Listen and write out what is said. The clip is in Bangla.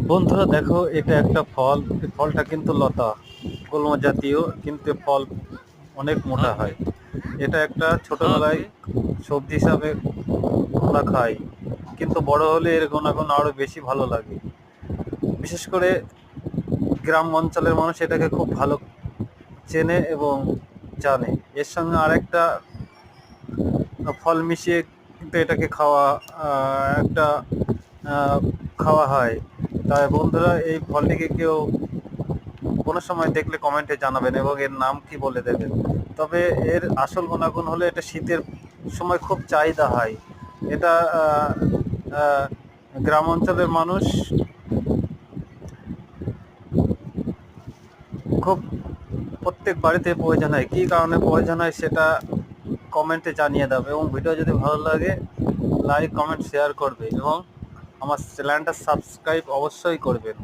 বন্ধুরা দেখো, এটা একটা ফল। এই ফলটা কিন্তু লতা, কলম জাতীয়, কিন্তু এর ফল অনেক মোটা হয়। এটা একটা ছোটবেলায় সবজি হিসাবে আমরা খাই, কিন্তু বড় হলে এর গুণাগুণ আরো বেশি ভালো লাগে। বিশেষ করে গ্রাম অঞ্চলের মানুষ এটাকে খুব ভালো চেনে এবং জানে। এর সঙ্গে আরেকটা ফল মিশিয়ে কিন্তু এটাকে একটা আহ, খাওয়া হয়। তাই বন্ধুরা, এই ফলটিকে কেউ কোনো সময় দেখলে কমেন্টে জানাবেন এবং এর নাম কি বলে দেবেন। তবে এর আসল গুণাগুণ হলো এটা শীতের সময় খুব চাহিদা হয়। এটা আহ, গ্রাম অঞ্চলের মানুষ খুব প্রত্যেক বাড়িতে প্রয়োজন হয়। কী কারণে প্রয়োজন হয় সেটা কমেন্টে জানিয়ে দেবে, এবং ভিডিও যদি ভালো লাগে লাইক কমেন্ট শেয়ার করবে এবং আমার চ্যানেলটা সাবস্ক্রাইব অবশ্যই করবেন।